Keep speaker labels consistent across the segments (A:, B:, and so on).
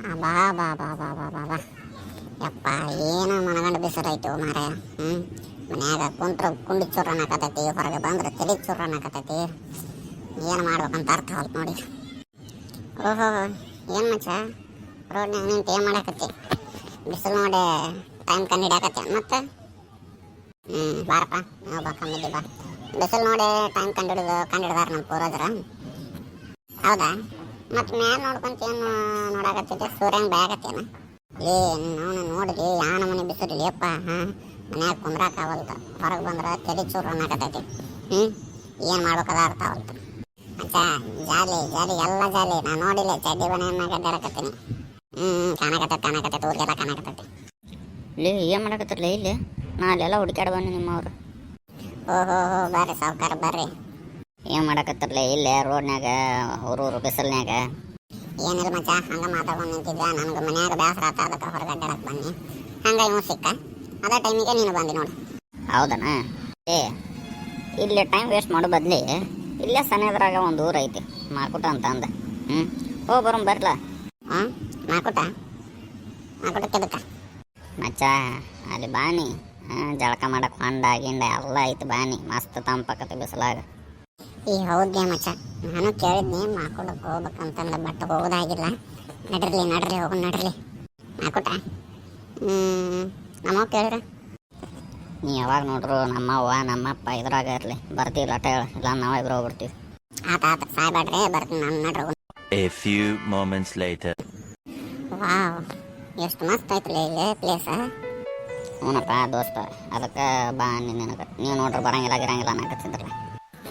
A: ಬಾ ಬಾ ಬಾ ಬಾ ಬಾ ಬಾ ಬಾ ಯಪ್ಪ, ಏನೋ ಮನಗಂಡು ಬಿಸಿಲೈತು ಮಾರಾಯ. ಮನ್ಯಾಗ ಕುಂತ್ರ ಕುಂಡಿ ಚೂರು ಅನ್ನಕತ್ತೈತಿ, ಹೊರಗೆ ಬಂದ್ರೆ ತಲೆ ಚೂರು ಅನ್ನಕತ್ತೈತಿ. ಏನು ಮಾಡ್ಬೇಕಂತ ಅರ್ಥ ಆಗುತ್ತೆ ನೋಡಿ. ಓಹೋ, ಏನು ಮಚ್ಚ ರೋಡ್ನಾಗ ನಿಂತು ಏನು ಮಾಡಾಕತ್ತಿ? ಬಿಸಿಲು ನೋಡಿ ಟೈಮ್ ಕಂಡು ಹಿಡಿಯಾಕತ್ತೆ ಮತ್ತೆ. ಬಾರಪ್ಪ, ನೀವು ಬಾ ಕಮ್ಮಿದ್ದಿ ಬಾ. ಬಿಸಿಲು ನೋಡಿ ಟೈಮ್ ಕಂಡಿಡ್ದಾರ ನಮ್ಮ ಪೂರ್ವಜರ. ಹೌದಾ? ಮತ್ತು ಮ್ಯಾಲ ನೋಡ್ಕೊಂತ ಏನು ನೋಡಾಕತ್ತೈತೆ? ಸೂರ್ಯನ ಬೇಯಾಕತ್ತೇನ? ನಾವು ನೋಡಿರಿ ಯಾನ ಮನೆ ಬಿಸಿಲಿ ಅಪ್ಪ. ಮನ್ಯಾಗ ಕುಂದ್ರಾಕಾವಲ್ತು, ಹೊರಗೆ ಬಂದ್ರೆ ತಲೆ ಚೂರು ಅನ್ನಕತ್ತೈತಿ. ಏನು ಮಾಡ್ಬೇಕದ ಅರ್ಥ ಆವಲ್ತು ಮಚ್ಚ. ಜಾಲಿ ಜಾಲಿ ಎಲ್ಲ ಜಾಲಿ. ನಾನು ನೋಡಿಲ್ಲ, ಚಡ್ಡಿ ಬಣ್ಣ ಮ್ಯಾಗ ಅಡ್ಡಾಡಕತ್ತೀನಿ. ಕಾಣಕತ್ತೈತೆ ಊರಿಗೆಲ್ಲ ಕಾಣಕತ್ತೈತಿ.
B: ಇಲ್ಲಿ ಏನು ಮಾಡಕತ್ತಿರಲಿ? ಇಲ್ಲಿ ನಾ ಅಲ್ಲೆಲ್ಲ ಹುಡುಕಾಡ ಬನ್ನಿ ನಿಮ್ಮವ್ರು.
A: ಓಹೋ ಬರ್ರಿ ಸಾವ್ಕಾರ ಬರ್ರಿ.
B: ಏನು ಮಾಡಕತ್ತಿರಲಿ ಇಲ್ಲೇ ರೋಡ್ನ್ಯಾಗ ಊರು ಬಿಸಿಲ್ನ್ಯಾಗ?
A: ಏನಿಲ್ಲ ಮಚ್ಚ, ಹಂಗೆ ಮಾತಾಡ್ಕೊಂಡು ನಿಂತಿದ್ದೆ. ನನಗೆ ಮನ್ಯಾಗ ಬೇಸರ ಆತ, ಅದಕ್ಕೆ ಹೊರಗೆ ಅಡ್ಡಾಡಕ್ಕೆ ಬನ್ನಿ. ಹಂಗೆ ಇವ್ ಸಿಕ್ಕ, ಅದೇ ಟೈಮಿಗೆ ನೀನು ಬಂದಿ ನೋಡಿ.
B: ಹೌದನ? ಇಲ್ಲಿ ಟೈಮ್ ವೇಸ್ಟ್ ಮಾಡೋ ಬದ್ಲಿ ಇಲ್ಲೇ ಸನೇದ್ರಾಗ ಒಂದು ಊರು ಐತಿ, ಮಾಕುಟ ಅಂತ ಅಂದ. ಹೋಗಿ ಬರೋಣ ಬರ್ಲ?
A: ಮಾಕುಟ ಕೆದಕ
B: ಮಚ್ಚ ಅಲ್ಲಿ ಬಾನಿ. ಜಳಕ ಮಾಡಕ್ಕೆ ಹೊಂಡ ಗಿಂಡ ಎಲ್ಲ ಐತಿ, ಬಾನಿ ಮಸ್ತ್ ತಂಪಕತ್ತೆ ಬಿಸಿಲಾಗ.
A: ಹೌದೇ ಮಚ್ಚ, ನಾನು ಕೇಳಿದ್ನಿ ಮಾಕುಟಕ್ಕೆ ಹೋಗ್ಬೇಕಂತಂದ್ರೆ, ಬಟ್ ಹೋಗೋದಾಗಿಲ್ಲ. ನಡ್ರಿ ಹೋಗೋಣ ನಡ್ರಿ ಮಾಕುಟ. ನಮ್ಮವ್ ಕೇಳಿರ?
B: ನೀ ಯಾವಾಗ ನೋಡ್ರು ನಮ್ಮವ್ವ ನಮ್ಮಪ್ಪ ಇದ್ರಾಗ ಇರಲಿ, ಬರ್ತೀವಿ ಅಟ ಹೇಳ, ಇಲ್ಲ ನಾವ ಇಬ್ರು ಹೋಗ್ಬಿಡ್ತೀವಿ.
A: ಆತ ಸಾಯ್ಬೇಡ್ರಿ, ಬರ್ತೀನಿ ನಾನು. ನಡ್ರಿ.
C: A few moments later.
A: Wow, ಎಷ್ಟು ಮಸ್ತ್ ಐತ್ರಿ ಇಲ್ಲಿ ಪ್ಲೇಸ್.
B: ಹ್ಞೂನಪ್ಪ ದೋಸ್ತ, ಅದಕ್ಕೆ ಬಾ ನಿನಗೆ. ನೀವು ನೋಡ್ರಿ ಬರಂಗಿಲ್ಲ ಅನ್ನಕತ್ತಿದ್ರಲ್ಲ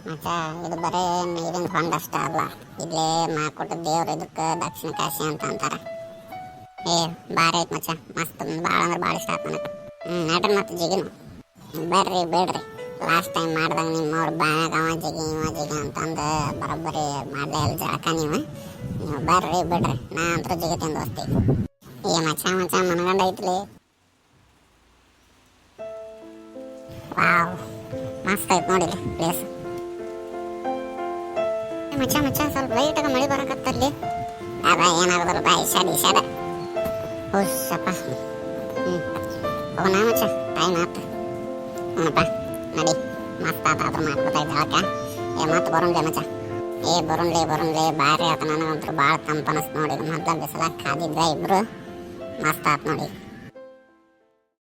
A: ಮಚ್ಚ. ಇದು ಬರೀ ನೀರಿನ ಹೊಂಡ ಅಷ್ಟ ಅಲ್ಲ, ಇಲ್ಲೇ ಮಾಕುಟ ದೇವ್ರು, ಇದಕ್ಕೆ ದಕ್ಷಿಣ ಕಾಶಿ ಅಂತ ಅಂತಾರ. ಭಾರಿ ಐತೆ ಮಚ್ಚ, ಮಸ್ತ್. ಭಾಳ ಅಂದ್ರೆ ಭಾಳ ಇಷ್ಟ ಆಯ್ತು ನನಗೆ. ನಡ್ರಿ ಮತ್ತೆ ಜಿಗಿನು. ಬೇಡ್ರಿ ಲಾಸ್ಟ್ ಟೈಮ್ ಮಾಡ್ದಾಗ ನಿಮ್ಮವ್ರು ಬ್ಯಾಗ್ ಅವ ಜಿಗಿ ಇವ ಜಿಗಿ ಅಂತಂದು ಬರೋಬ್ಬರಿ ಮಾಡಲೇ ಇಲ್ಲ ಜಳಕ. ನೀವು ಬರ್ರಿ ಬಿಡ್ರಿ, ನಾ ಅಂತೂ ಜಿಗಿತೀನಿ ದೋಸ್ತಿ. ಮಚ್ಚ ಮನಗಂಡ ಐತ್ಲಿ. ವಾವ್, ಮಸ್ತ್ ಐತೆ ನೋಡಿಲ್ಲ ಪ್ಲೇಸ್. ಮಚ್ಚ ಸ್ವಲ್ಪ ಲೈಟಾಗ ಮಳೆ ಬರಕತ್ತಲ್ಲಿ. ಅದ ಏನಾಗೋದಲ್ಲ ಬಾ, ಇಷಾಡ ಹುಷಪ್ಪ. ಹೋಗೋಣ ಮಚ್ಚ, ಟೈಮ್ ಆಯ್ತು. ಹ್ಞೂನಪ್ಪ ನಡಿ, ಮಸ್ತ್ ಆತಾದ್ರೂ ಮಾಡ್ಕೊತಾಯ್ತು ಜಳಕ. ಮತ್ತೆ ಬರೋಣ್ಲೆ ಮಚ್ಚ. ಬರೋಣ್ಲೆ ಭಾರಿ ಆತ. ನನಗಂತೂ ಭಾಳ ತಂಪನಸ್ ನೋಡಿ. ಮೊದಲ ಬಿಸಿಲಾಗ ಕಾದಿದ್ದ ಇಬ್ರು, ಮಸ್ತ್ ಆತು ನೋಡಿ.